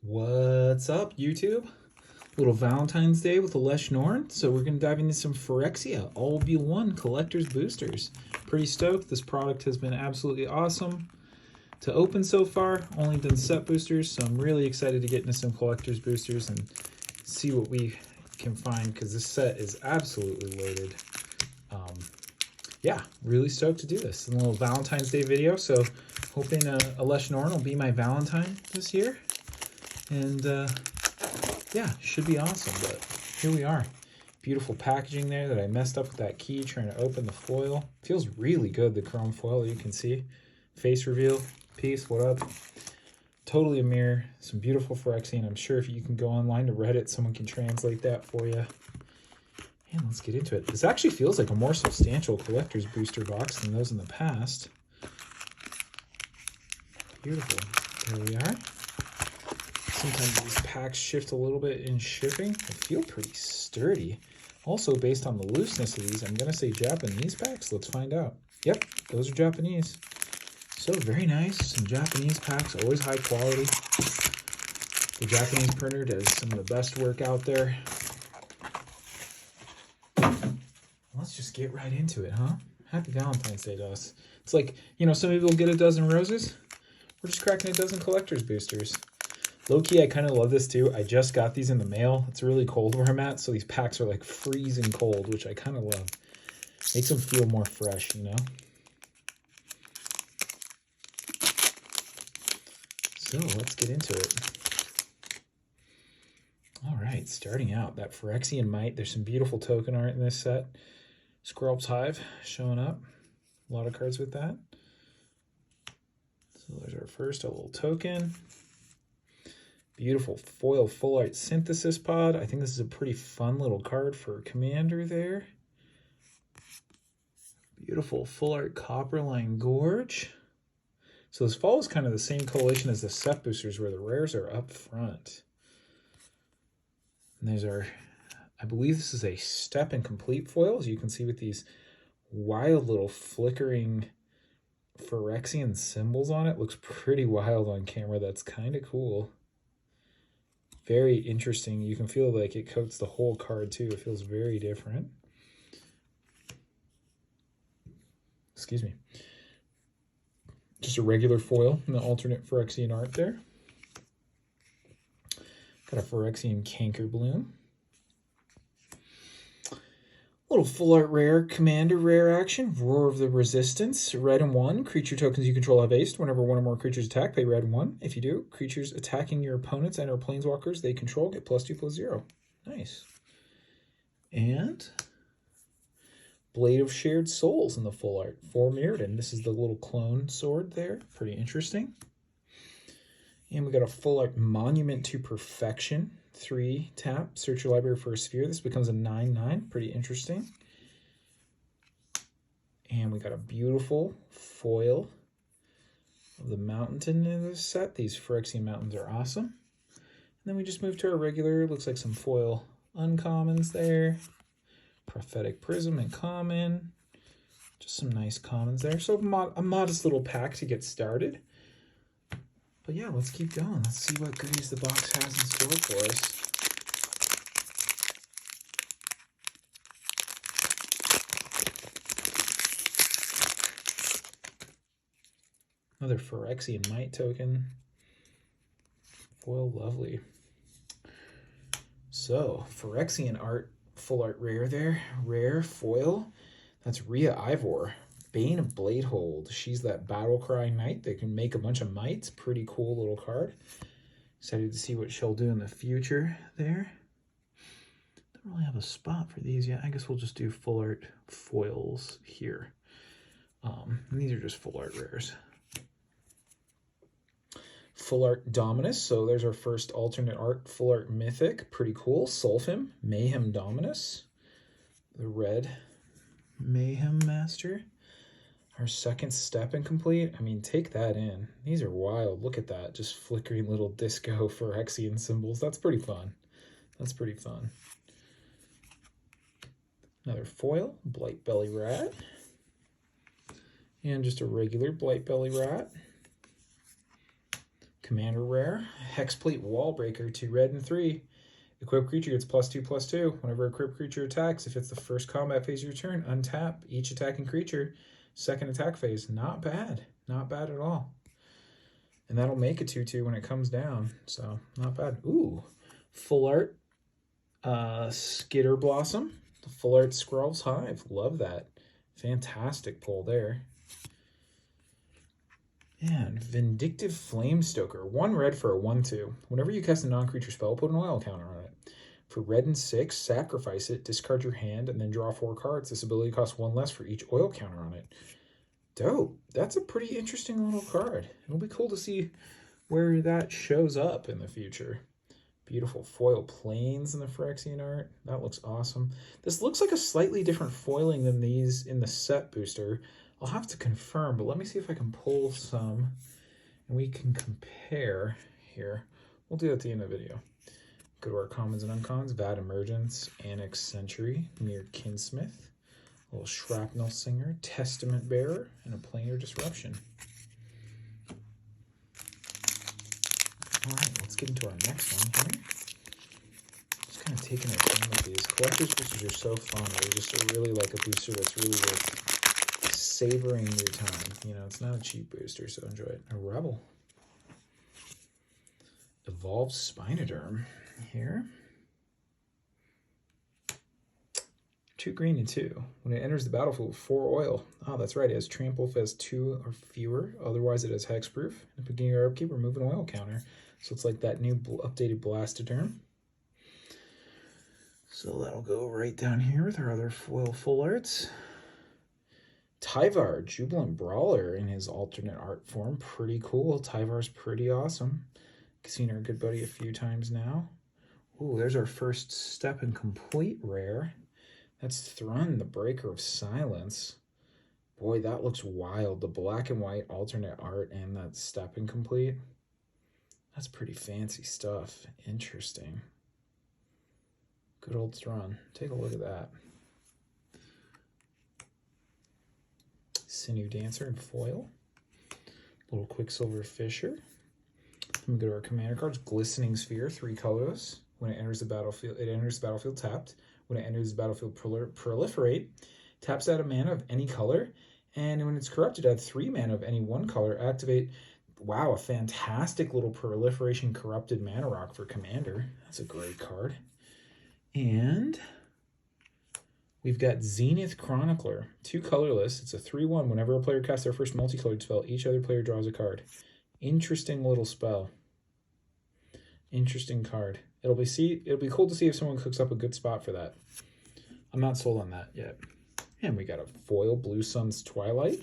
What's up, YouTube? Little Valentine's Day with Alesh Norn. So we're going to dive into some Phyrexia All Be One Collector's Boosters. Pretty stoked. This product has been absolutely awesome to open so far. Only done set boosters, so I'm really excited to get into some collector's boosters and see what we can find because this set is absolutely loaded. Yeah, really stoked to do this. A little Valentine's Day video, so hoping Alesh Norn will be my Valentine this year. And yeah, should be awesome, but here we are. Beautiful packaging there that I messed up with that key trying to open the foil. Feels really good, the chrome foil, you can see. Face reveal, peace, what up? Totally a mirror, some beautiful Phyrexia, and I'm sure if you can go online to Reddit, someone can translate that for you. And let's get into it. This actually feels like a more substantial collector's booster box than those in the past. Beautiful. There we are. Sometimes these packs shift a little bit in shipping. They feel pretty sturdy. Also, based on the looseness of these, I'm going to say Japanese packs. Let's find out. Yep, those are Japanese. So very nice. Some Japanese packs, always high quality. The Japanese printer does some of the best work out there. Let's just get right into it, huh? Happy Valentine's Day to us. It's like, you know, some people get a dozen roses. We're just cracking a dozen collector's boosters. Low-key, I kind of love this too. I just got these in the mail. It's really cold where I'm at, so these packs are like freezing cold, which I kind of love. Makes them feel more fresh, you know? So let's get into it. All right, starting out, that Phyrexian Mite. There's some beautiful token art in this set. Squirrel's Hive showing up. A lot of cards with that. So there's our first, a little token. Beautiful foil full art synthesis pod. I think this is a pretty fun little card for Commander there. Beautiful full art Copperline Gorge. So this follows kind of the same coalition as the set boosters where the rares are up front. And there's our, I believe this is a step and complete foil, as you can see with these wild little flickering Phyrexian symbols on it. Looks pretty wild on camera. That's kind of cool. Very interesting. You can feel like it coats the whole card too. It feels very different. Excuse me. Just a regular foil in the alternate Phyrexian art there. Got a Phyrexian Canker Bloom. Little full art rare Commander rare action. Roar of the Resistance. Red and 1. Creature tokens you control have haste. Whenever one or more creatures attack, pay red and 1. If you do, creatures attacking your opponents and or planeswalkers they control get +2/+0. Nice. And Blade of Shared Souls in the full art for Mirrodin. This is the little clone sword there. Pretty interesting. And we got a full art Monument to Perfection. 3 tap, search your library for a sphere. This becomes a 9/9. Pretty interesting. And we got a beautiful foil of the Mountain in this set. These Phyrexian Mountains are awesome. And then we just move to our regular. Looks like some foil uncommons there. Prophetic Prism and common. Just some nice commons there. So a modest little pack to get started. But yeah, let's keep going. Let's see what goodies the box has in store for us. Another Phyrexian Mite token. Foil, lovely. So, Phyrexian art, full art rare there. Rare foil. That's Rhea Ivor. Bane of Bladehold. She's that Battlecry Knight that can make a bunch of mites. Pretty cool little card. Excited to see what she'll do in the future there. Don't really have a spot for these yet. I guess we'll just do full art foils here. And these are just full art rares. Full art Dominus. So there's our first alternate art full art mythic. Pretty cool. Sulfim. Mayhem Dominus. The red Mayhem Master. Our second step incomplete. I mean, take that in. These are wild. Look at that. Just flickering little disco Phyrexian symbols. That's pretty fun. That's pretty fun. Another foil, Blight Belly Rat. And just a regular Blight Belly Rat. Commander Rare, Hexplate Wallbreaker, 2 red and 3. Equipped creature gets +2/+2. Whenever equipped creature attacks, if it's the first combat phase of your turn, untap each attacking creature. Second attack phase. Not bad. Not bad at all. And that'll make a 2/2 when it comes down. So, not bad. Ooh. Full art Skitter Blossom. The full art Squirrel's Hive. Love that. Fantastic pull there. And Vindictive Flamestoker. 1 red for a 1/2. Whenever you cast a non-creature spell, put an oil counter on it. For red and 6, sacrifice it, discard your hand, and then draw 4 cards. This ability costs 1 less for each oil counter on it. Dope. That's a pretty interesting little card. It'll be cool to see where that shows up in the future. Beautiful foil planes in the Phyrexian art. That looks awesome. This looks like a slightly different foiling than these in the set booster. I'll have to confirm, but let me see if I can pull some and we can compare here. We'll do it at the end of the video. Go to our commons and uncommons. Vat Emergence, Annex Century, Mere Kinsmith, a little Shrapnel Singer, Testament Bearer, and a Planar Disruption. All right, let's get into our next one here. Just kind of taking our time with these. Collector's boosters are so fun. They're just really like a booster that's really worth savoring your time. You know, it's not a cheap booster, so enjoy it. A Rebel. Evolved Spinoderm here. 2 green and 2. When it enters the battlefield, 4 oil. Oh, that's right. It has trample if it has 2 or fewer. Otherwise, it has hexproof. At the beginning of your upkeep, remove an oil counter. So it's like that new updated Blastoderm. So that'll go right down here with our other foil full arts. Tyvar, Jubilant Brawler in his alternate art form. Pretty cool. Tyvar's pretty awesome. Seen our good buddy a few times now. Ooh, there's our first Step and Complete rare. That's Thrun, the Breaker of Silence. Boy, that looks wild. The black and white alternate art and that Step and Complete. That's pretty fancy stuff. Interesting. Good old Thrun. Take a look at that. Sinew Dancer in foil. Little Quicksilver Fisher. Then we go to our commander cards. Glistening Sphere, 3 colorless. When it enters the battlefield, tapped. When it enters the battlefield, proliferate. Taps out a mana of any color. And when it's corrupted, add 3 mana of any 1 color. Activate. Wow, a fantastic little proliferation corrupted mana rock for commander. That's a great card. And we've got Zenith Chronicler, 2 colorless. It's a 3/1. Whenever a player casts their first multicolored spell, each other player draws a card. Interesting little spell. Interesting card. It'll be cool to see if someone cooks up a good spot for that. I'm not sold on that yet. And we got a foil Blue Sun's Twilight.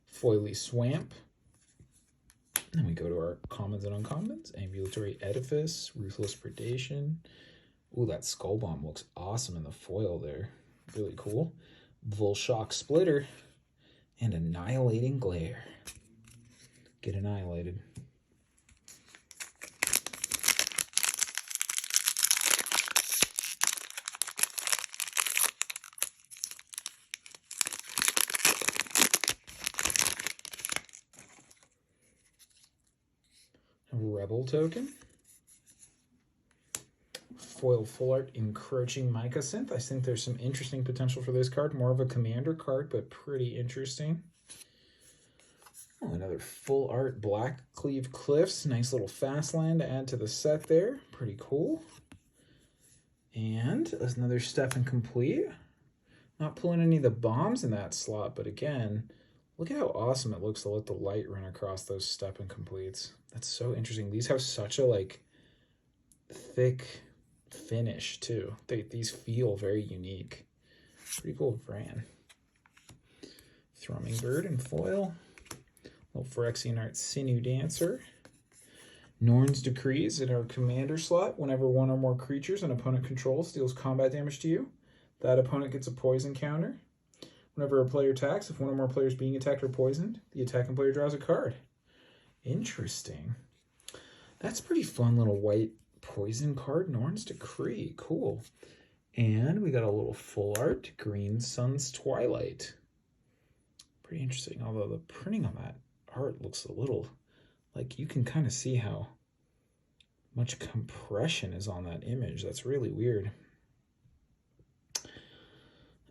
Foily Swamp. And then we go to our commons and uncommons. Ambulatory Edifice, Ruthless Predation. Ooh, that Skull Bomb looks awesome in the foil there. Really cool. Volshock Splitter. And Annihilating Glare. Get annihilated. A Rebel token. Foil full art Encroaching Mycosynth. I think there's some interesting potential for this card. More of a commander card, but pretty interesting. Oh, another full art Black Cleave Cliffs. Nice little fast land to add to the set there. Pretty cool. And there's another Step and Complete. Not pulling any of the bombs in that slot, but again, look at how awesome it looks to let the light run across those Step and Completes. That's so interesting. These have such a thick finish too. These feel very unique. Pretty cool brand. Thrumming Bird in foil. Little Phyrexian art Sinew Dancer. Norn's Decrees in our commander slot. Whenever 1 or more creatures an opponent controls deals combat damage to you, that opponent gets a poison counter. Whenever a player attacks, if 1 or more players being attacked or poisoned, the attacking player draws a card. Interesting. That's a pretty fun little white poison card. Norn's Decree. Cool. And we got a little full art Green Sun's Twilight. Pretty interesting, although the printing on that art looks a little, like you can kind of see how much compression is on that image. That's really weird.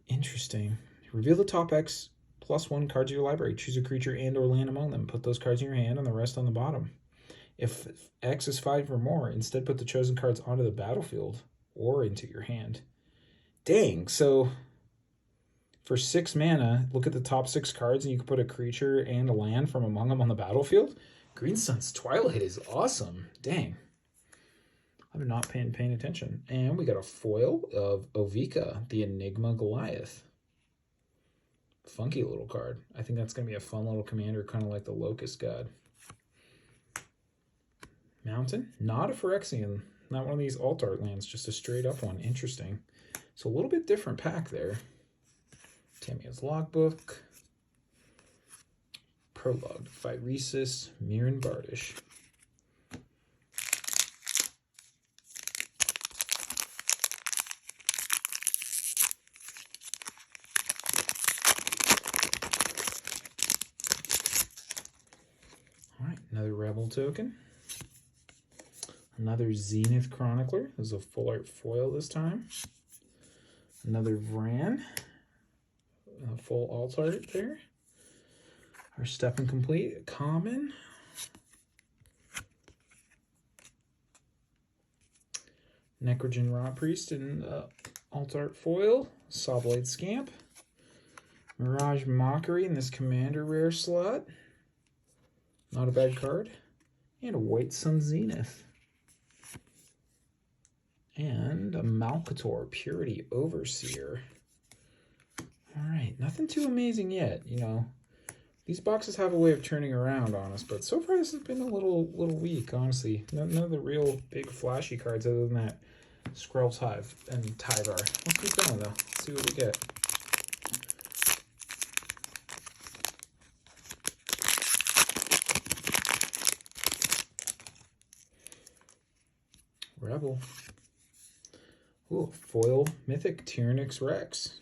Interesting. Reveal the top X plus 1 cards of your library. Choose a creature and or land among them. Put those cards in your hand and the rest on the bottom. If X is 5 or more, instead put the chosen cards onto the battlefield or into your hand. Dang, so for 6 mana, look at the top 6 cards and you can put a creature and a land from among them on the battlefield? Green Sun's Twilight is awesome. Dang. I'm not paying attention. And we got a foil of Ovika, the Enigma Goliath. Funky little card. I think that's going to be a fun little commander, kind of like the Locust God. Mountain, not a Phyrexian, not one of these alt art lands, just a straight up one. Interesting. So a little bit different pack there. Tamiya's Logbook. Prologue, Phyrexia, Mirren Bardish. All right, another Rebel token. Another Zenith Chronicler. This is a full art foil this time. Another Vran. A full alt art there. Our Step Incomplete, common. Necrogen Rot Priest in alt art foil. Sawblade Scamp. Mirage Mockery in this commander rare slot. Not a bad card. And a White Sun Zenith. And a Malcator Purity Overseer. All right, nothing too amazing yet. You know, these boxes have a way of turning around on us, but so far this has been a little weak, honestly. None of the real big flashy cards other than that Skrell's Hive and Tyvar. Let's keep going though. Let's see what we get. Rebel. Ooh, foil Mythic Tyrannix Rex.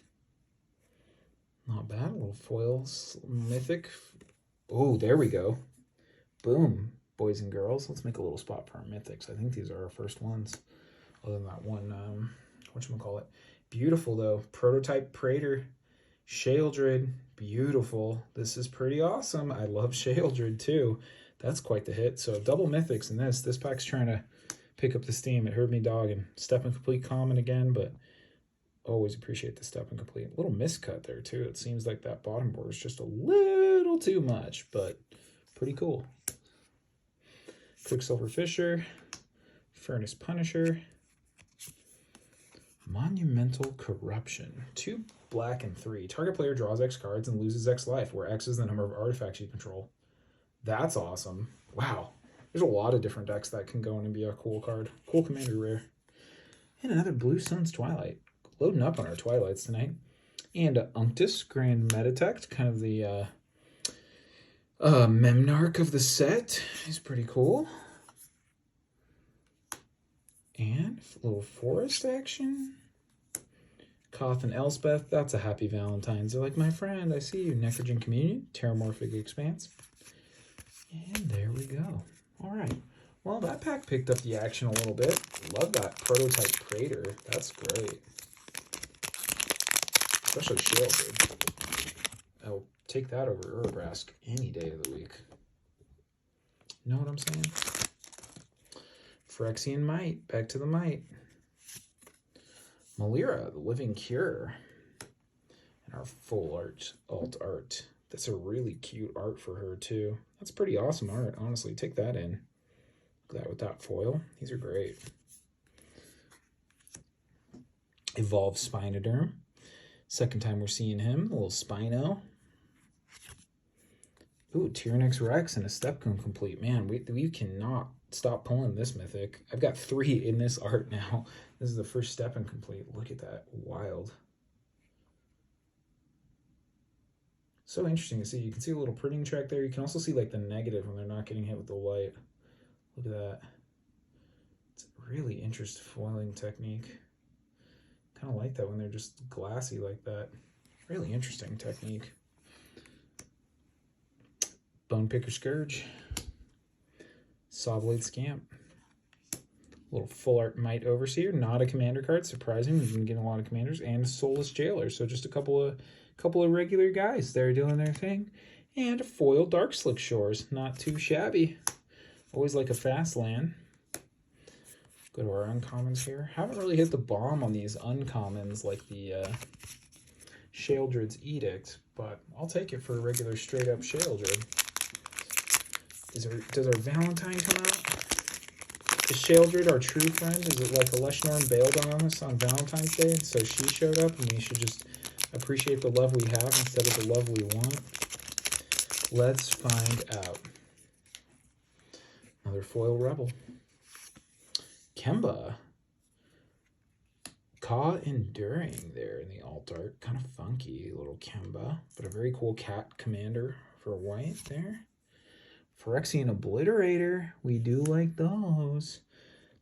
Not bad. A little foil Mythic. Oh, there we go. Boom, boys and girls. Let's make a little spot for our Mythics. I think these are our first ones. Other than that one, whatchamacallit. Beautiful, though. Prototype Praetor. Sheoldred. Beautiful. This is pretty awesome. I love Sheoldred, too. That's quite the hit. So, double Mythics in this. This pack's trying to pick up the steam. It heard me dog and Step Incomplete common again, but always appreciate the Step Incomplete. A little miscut there too. It seems like that bottom border is just a little too much, but pretty cool. Quicksilver Fisher, Furnace Punisher, Monumental Corruption. 2 black and 3. Target player draws X cards and loses X life, where X is the number of artifacts you control. That's awesome. Wow. There's a lot of different decks that can go in and be a cool card. Cool commander rare. And another Blue Sun's Twilight. Loading up on our Twilights tonight. And Unctus Grand Metatect, kind of the Memnarch of the set. He's pretty cool. And a little forest action. Koth and Elspeth, that's a happy Valentine's. They're like, my friend, I see you. Necrogen Communion, Terramorphic Expanse. And there we go. All right. Well, that pack picked up the action a little bit. Love that Prototype Praetor. That's great. Especially Sheoldred. I'll take that over Urabrask any day of the week. You know what I'm saying? Phyrexian Might. Back to the Might. Malira, the Living Cure. And our full art, alt art. That's a really cute art for her, too. That's pretty awesome art, honestly. Take that in. Look at that with that foil. These are great. Evolved Spinoderm. Second time we're seeing him. A little Spino. Ooh, Tyrannix Rex and a Step Incomplete. Man, we cannot stop pulling this mythic. I've got 3 in this art now. This is the first Step Incomplete. Look at that. Wild. So interesting to see. You can see a little printing track there. You can also see like the negative when they're not getting hit with the light. Look at that. It's a really interesting foiling technique. Kind of like that when they're just glassy like that. Really interesting technique. Bone Picker Scourge, Sawblade Scamp, little Full Art Might Overseer, not a commander card, surprising. We've been getting a lot of commanders, and Soulless Jailer. So just a couple of regular guys there doing their thing, and a foil Dark Slick Shores, not too shabby. Always like a fast land. Go to our uncommons here. Haven't really hit the bomb on these uncommons like the Sheoldred's Edict, but I'll take it for a regular straight up Sheoldred. Does our Valentine come out? Is Sheoldred our true friend? Is it like a Leshnorn bailed on us on Valentine's Day, and so she showed up, and we should just appreciate the love we have instead of the love we want? Let's find out. Another foil Rebel. Kemba. Ka Enduring there in the alt art. Kind of funky little Kemba, but a very cool cat commander for white there. Phyrexian Obliterator. We do like those.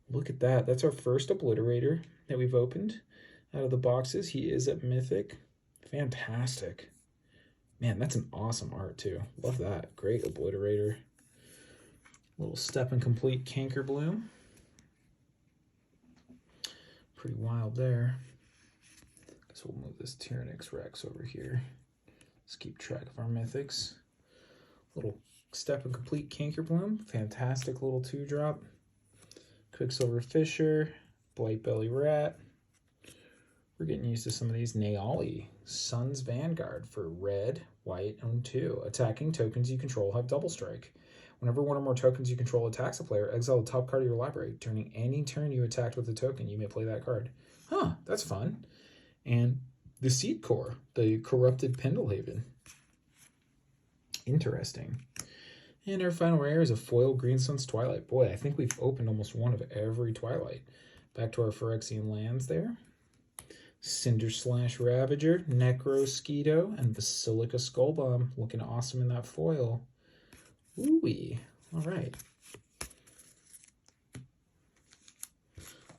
Look at that. That's our first Obliterator that we've opened out of the boxes. He is at Mythic. Fantastic. Man, that's an awesome art too. Love that. Great Obliterator. Little Step and Complete Canker Bloom. Pretty wild there. Guess we'll move this Tyrannix Rex over here. Let's keep track of our mythics. Little Step and Complete Canker Bloom. Fantastic little 2-drop. Quicksilver Fisher. Blight Belly Rat. We're getting used to some of these. Naali. Sun's Vanguard for red, white, own 2. Attacking tokens you control have double strike. Whenever one or more tokens you control attacks a player, exile the top card of your library. During any turn you attacked with a token, you may play that card. Huh, that's fun. And the Seed Core, the Corrupted Pendlehaven. Interesting. And our final rare is a foil Greensun's Twilight. Boy, I think we've opened almost one of every Twilight. Back to our Phyrexian lands there. Cinder Slash Ravager, Necro Skeeto, and Basilica Skullbomb. Looking awesome in that foil. Ooh-wee. All right.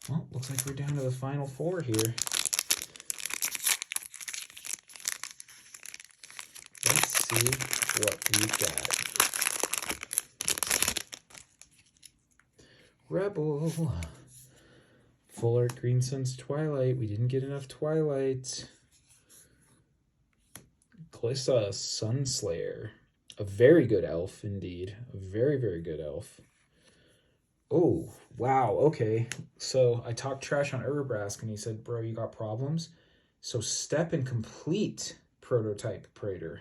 Well, looks like we're down to the final 4 here. Let's see what we've got. Rebel. Full Art Greensun's Twilight. We didn't get enough Twilight. Glissa Sunslayer. A very good elf, indeed. A very, very good elf. Oh, wow, okay. So I talked trash on Urabrask, and he said, bro, you got problems? So Step and Complete Prototype Praetor.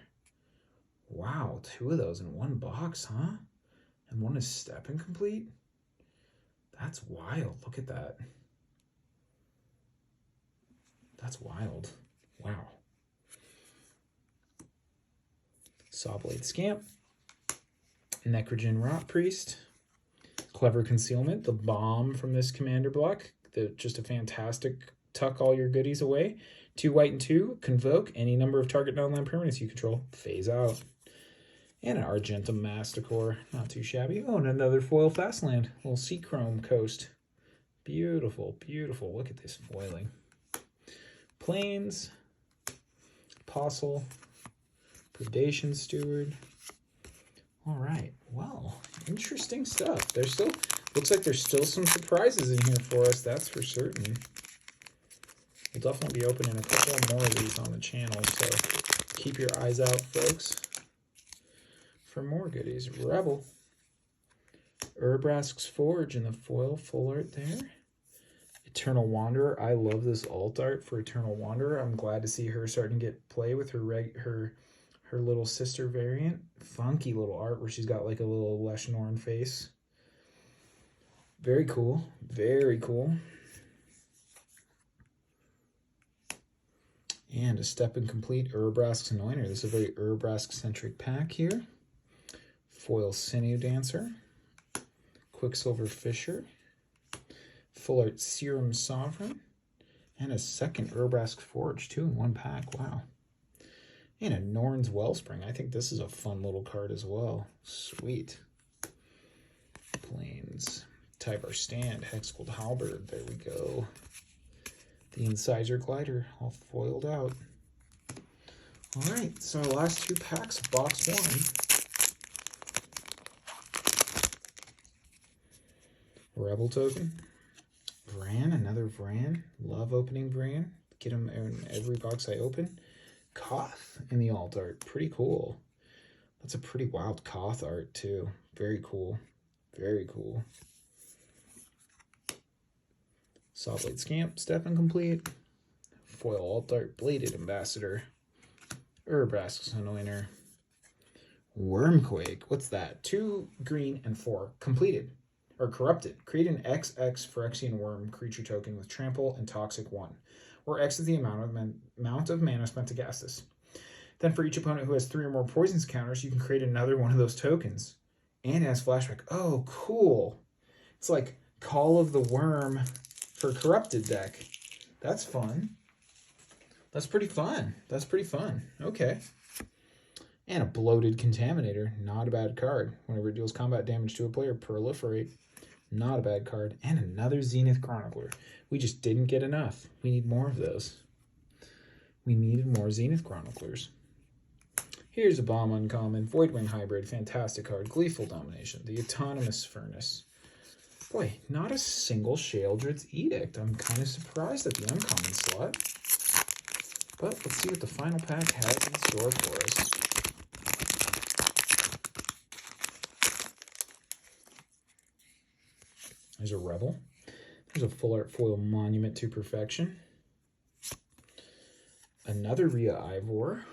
Wow, 2 of those in one box, huh? And one is Step and Complete? That's wild. Look at that. That's wild. Wow. Sawblade Scamp, Necrogen Rot Priest, Clever Concealment, the bomb from this commander block, just a fantastic tuck all your goodies away. 2 white and 2, Convoke any number of target non-land permanents you control, phase out. And an Argentum Masticore, not too shabby. Oh, and another foil Fastland, little Seachrome Coast. Beautiful, beautiful. Look at this foiling. Plains, Apostle, Predation Steward. All right, well, interesting stuff. There's still, looks like there's still some surprises in here for us, that's for certain. We'll definitely be opening a couple more of these on the channel, so keep your eyes out, folks, for more goodies. Rebel. Urabrask's Forge in the foil full art there. Eternal Wanderer. I love this alt art for Eternal Wanderer. I'm glad to see her starting to get play with her little sister variant. Funky little art where she's got like a little Leshnorn face. Very cool. Very cool. And a Step and Complete Urabrask's Anointer. This is a very Urabrask-centric pack here. Foil Sinew Dancer. Quicksilver Fisher. Full Art Serum Sovereign. And a second Urabrask Forge, 2 in one pack. Wow. And a Norn's Wellspring. I think this is a fun little card as well. Sweet. Plains. Tyvar Stand. Hexgold Halberd. There we go. The Incisor Glider. All foiled out. Alright, so our last 2 packs of box 1. Rebel token. Vran, another Vran. Love opening Vran. Get them in every box I open. Koth in the alt art. Pretty cool. That's a pretty wild Koth art too. Very cool. Very cool. Sawblade Scamp, step incomplete. Foil alt art, Bladed Ambassador. Urabrask's Anointer. Wormquake, what's that? 2 green and 4. Completed. Or corrupted. Create an XX Phyrexian Worm creature token with Trample and Toxic 1. Where X is the amount of mana spent to cast this. Then for each opponent who has 3 or more poisons counters, you can create another one of those tokens. And it has flashback. Oh, cool. It's like Call of the Worm for corrupted deck. That's fun. That's pretty fun. That's pretty fun. Okay. And a Bloated Contaminator. Not a bad card. Whenever it deals combat damage to a player, proliferate. Not a bad card. And another Zenith Chronicler. We just didn't get enough. We need more of those. We needed more Zenith Chroniclers. Here's a Bomb Uncommon. Voidwing Hybrid. Fantastic card. Gleeful Domination. The Autonomous Furnace. Boy, not a single Sheoldred's Edict. I'm kind of surprised at the uncommon slot. But let's see what the final pack has in store for us. There's a Rebel. There's a full art foil Monument to Perfection. Another Rhea Ivor.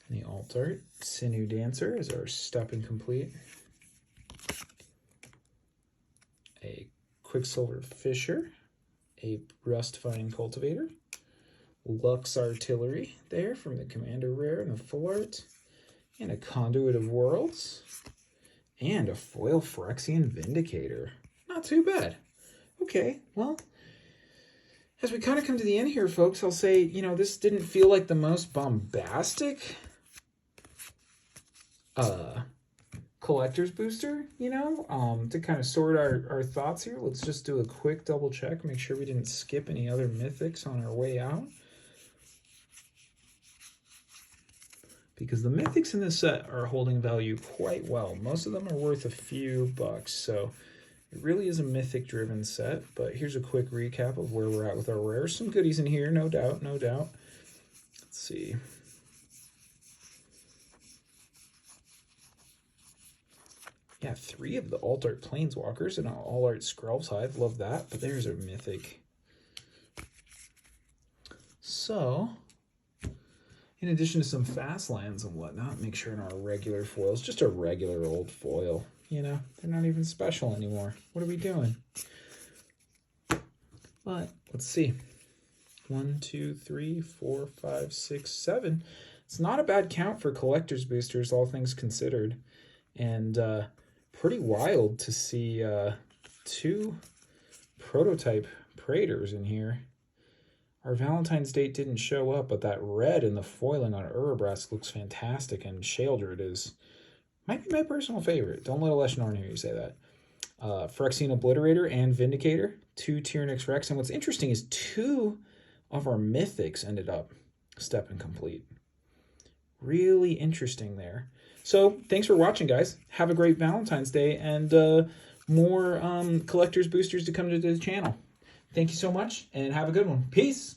And the alt art, Sinew Dancer is our step incomplete. A Quicksilver Fisher. A Rustifying Cultivator. Lux Artillery there from the Commander Rare and the full art. And a Conduit of Worlds. And a foil Phyrexian Vindicator. Not too bad. Okay, well, as we kind of come to the end here, folks, I'll say, you know, this didn't feel like the most bombastic collector's booster, you know, to kind of sort our thoughts here. Let's just do a quick double check, make sure we didn't skip any other mythics on our way out. Because the mythics in this set are holding value quite well. Most of them are worth a few bucks, so it really is a mythic-driven set. But here's a quick recap of where we're at with our rares. Some goodies in here, no doubt, no doubt. Let's see. Yeah, 3 of the alt-art Planeswalkers and an all-art Skrelv's Hive. Love that, but there's a mythic. So, in addition to some fast lands and whatnot, make sure in our regular foils, just a regular old foil, you know, they're not even special anymore. What are we doing? But let's see. 1, 2, 3, 4, 5, 6, 7. It's not a bad count for collector's boosters, all things considered. And pretty wild to see 2 prototype Praetors in here. Our Valentine's date didn't show up, but that red in the foiling on Urabrask looks fantastic, and Sheoldred might be my personal favorite. Don't let a Lesh Norn hear you say that. Phyrexian Obliterator and Vindicator, 2 Tyrannix Rex, and what's interesting is 2 of our mythics ended up step incomplete. Really interesting there. So, thanks for watching, guys. Have a great Valentine's Day, and more collector's boosters to come to the channel. Thank you so much, and have a good one. Peace!